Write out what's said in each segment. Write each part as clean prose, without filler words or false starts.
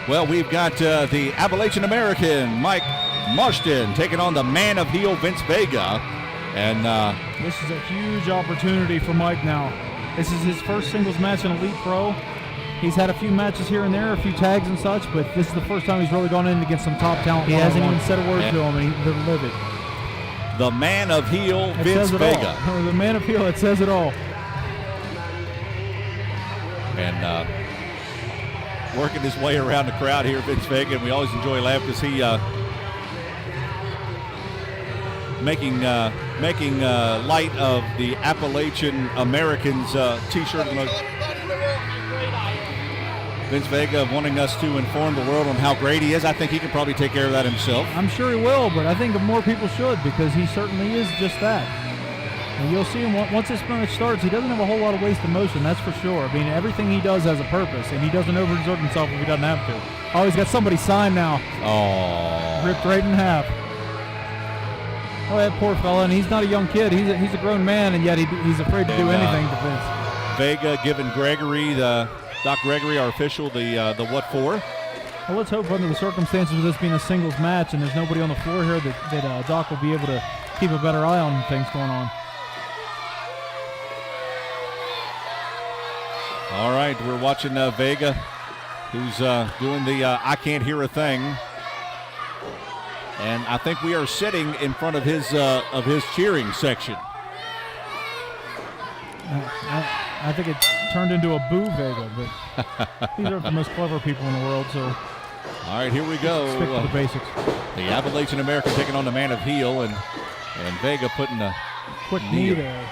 Well, we've got the Appalachian American, Mike Marston, taking on the man of heel, Vince Vega. And this is a huge opportunity for Mike now. This is his first singles match in Elite Pro. He's had a few matches here and there, a few tags and such, but this is the first time he's really gone in against some top talent. He hasn't even said a word to him, and they're livid. The man of heel, Vince Vega. The man of heel, it says it all. And working his way around the crowd here, Vince Vega, and we always enjoy laughing because he making light of the Appalachian Americans t-shirt. Vince Vega wanting us to inform the world on how great he is. I think he can probably take care of that himself. I'm sure he will, but I think more people should, because he certainly is just that. And you'll see him once this match starts. He doesn't have a whole lot of waste of motion, that's for sure. I mean, everything he does has a purpose, and he doesn't overexert himself if he doesn't have to. Oh, he's got somebody signed now. Oh. Ripped right in half. Oh, that poor fella, and he's not a young kid. He's a grown man, and yet he's afraid to do anything to Vince. Vega giving Gregory, Doc Gregory, our official, the what for. Well, let's hope under the circumstances of this being a singles match and there's nobody on the floor here that Doc will be able to keep a better eye on things going on. All right, we're watching Vega, who's doing the I can't hear a thing. And I think we are sitting in front of his cheering section. I think it turned into a boo Vega, but these aren't the most clever people in the world, so. All right, here we go. Stick to the basics. The Appalachian American taking on the man of heel, and Vega putting a quick knee there.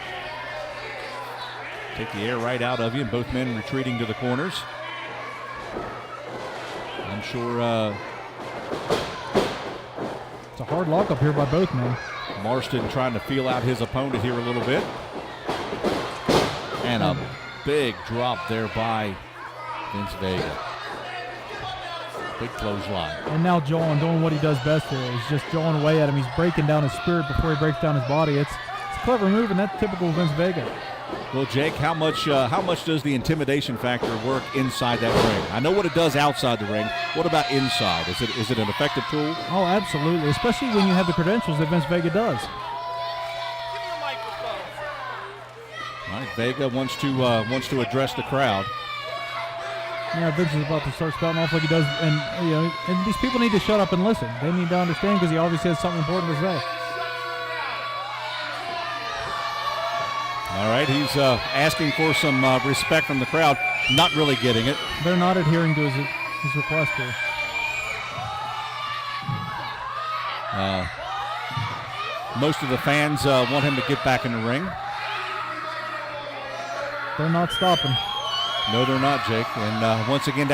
Take the air right out of you, and both men retreating to the corners. I'm sure it's a hard lockup here by both men. Marston trying to feel out his opponent here a little bit. And a big drop there by Vince Vega. Big clothesline. And now Joel doing what he does best here. He's just jawing away at him. He's breaking down his spirit before he breaks down his body. It's a clever move, and that's typical Vince Vega. Well, Jake, how much does the intimidation factor work inside that ring? I know what it does outside the ring. What about inside? Is it an effective tool? Oh, absolutely, especially when you have the credentials that Vince Vega does. All right, Vega wants to address the crowd. Yeah, Vince is about to start spouting off like he does, and and these people need to shut up and listen. They need to understand because he obviously has something important to say. All right, he's asking for some respect from the crowd. Not really getting it. They're not adhering to his request here. Most of the fans want him to get back in the ring. They're not stopping. No, they're not, Jake. And once again,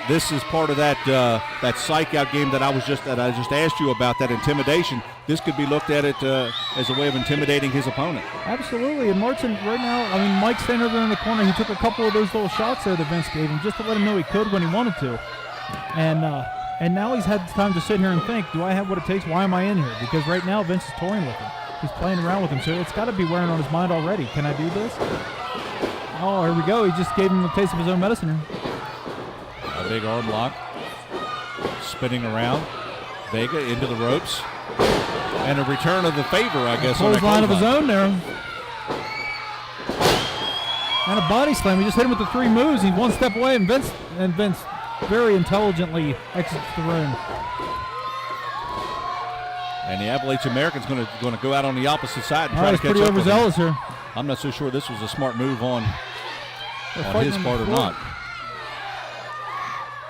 this is part of that psych out game that I just asked you about, that intimidation. This could be looked at it as a way of intimidating his opponent. Absolutely. And Martin, right now, I mean, Mike's standing over there in the corner. He took a couple of those little shots there that Vince gave him just to let him know he could when he wanted to. And now he's had time to sit here and think, do I have what it takes? Why am I in here? Because right now Vince is toying with him. He's playing around with him, so it's got to be wearing on his mind already. Can I do this? Oh, here we go. He just gave him a taste of his own medicine. A big arm lock. Spinning around. Vega into the ropes. And a return of the favor, I guess. Clothesline of his own there. And a body slam. He just hit him with the three moves. He's one step away, and Vince very intelligently exits the ring. And the Appalachian American's going to go out on the opposite side and try to catch up. He's pretty overzealous here. I'm not so sure this was a smart move on his part or not.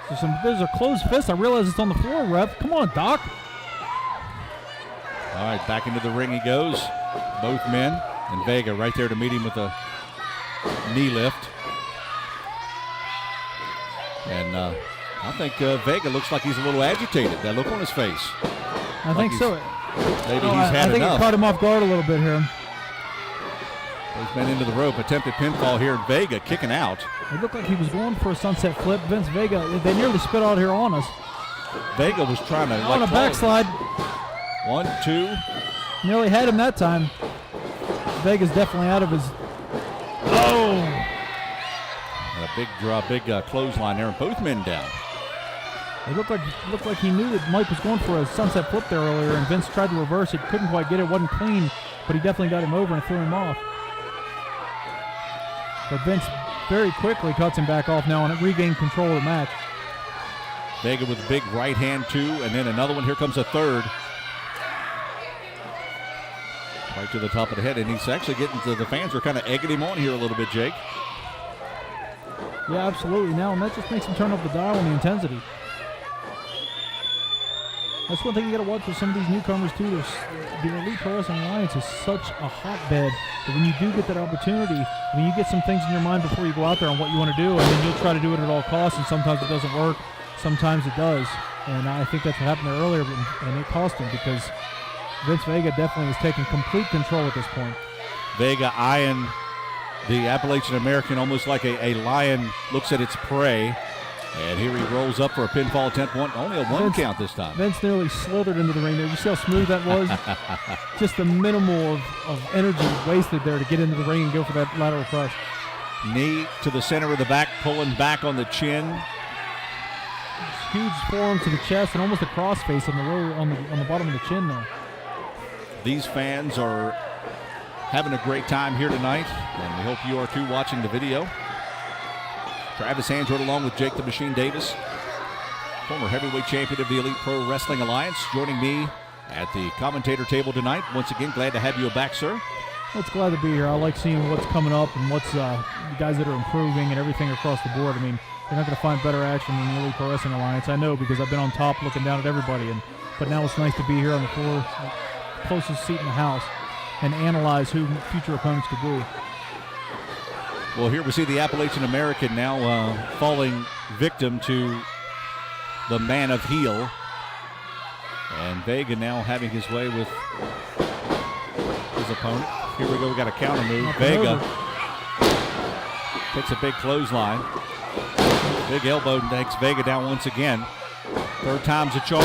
There's a closed fist. I realize it's on the floor, ref. Come on, Doc. All right, back into the ring he goes. Both men. And Vega right there to meet him with a knee lift. And I think Vega looks like he's a little agitated. That look on his face. I think so. Maybe he's had enough. I think it caught him off guard a little bit here. He's been into the rope. Attempted pinfall here. Vega kicking out. It looked like he was going for a sunset flip. Vince Vega, they nearly spit out here on us. Vega was trying to on a backslide. 1, 2. Nearly had him that time. Vega's definitely out of his. Oh! And a big draw, big clothesline there, and both men down. It looked like he knew that Mike was going for a sunset flip there earlier, and Vince tried to reverse it, couldn't quite get it, wasn't clean, but he definitely got him over and threw him off. But Vince very quickly cuts him back off now and regained control of the match. Vega with a big right hand, too, and then another one. Here comes a third. Right to the top of the head, and he's actually getting to the fans are kind of egging him on here a little bit, Jake. Yeah, absolutely. Now, and that just makes him turn up the dial on the intensity. That's one thing you got to watch with some of these newcomers, too. The Elite Pro Wrestling Alliance is such a hotbed that when you do get that opportunity, I mean, you get some things in your mind before you go out there on what you want to do, and then you'll try to do it at all costs, and sometimes it doesn't work, sometimes it does. And I think that's what happened there earlier, and it cost him because Vince Vega definitely is taking complete control at this point. Vega eyeing the Appalachian American almost like a lion looks at its prey. And here he rolls up for a pinfall attempt. Only a one count this time. Vince nearly slithered into the ring there. You see how smooth that was? Just the minimal of energy wasted there to get into the ring and go for that lateral crush. Knee to the center of the back, pulling back on the chin. Huge forearm to the chest and almost a crossface on the bottom of the chin there. These fans are having a great time here tonight, and we hope you are too watching the video. Travis Hansford along with Jake the Machine Davis, former heavyweight champion of the Elite Pro Wrestling Alliance, joining me at the commentator table tonight. Once again, glad to have you back, sir. Well, it's glad to be here. I like seeing what's coming up and what's the guys that are improving and everything across the board. I mean, you're not going to find better action than the Elite Pro Wrestling Alliance. I know because I've been on top looking down at everybody. But now it's nice to be here on the floor, closest seat in the house, and analyze who future opponents could be. Well, here we see the Appalachian American now falling victim to the Man of Heel. And Vega now having his way with his opponent. Here we go, we got a counter move. Vega takes a big clothesline. Big elbow takes Vega down once again. Third time's a charm.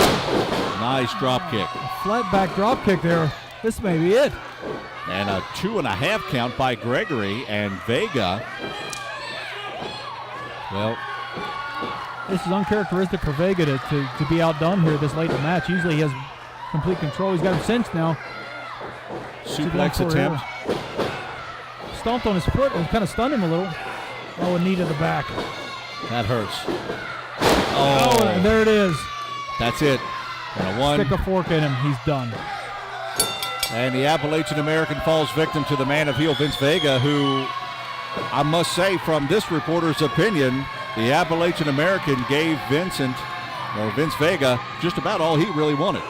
Nice drop kick. A flat back drop kick there. This may be it. And a 2.5 count by Gregory, and Vega, well, this is uncharacteristic for Vega to be outdone here this late in the match. Usually he has complete control. He's got him cinched now. Suplex attempt. Stomped on his foot and kind of stunned him a little. Oh, a knee to the back. That hurts. Oh, and there it is. That's it. And a one. Stick a fork in him. He's done. And the Appalachian American falls victim to the Man of Heel, Vince Vega, who I must say, from this reporter's opinion, the Appalachian American gave Vince Vega just about all he really wanted.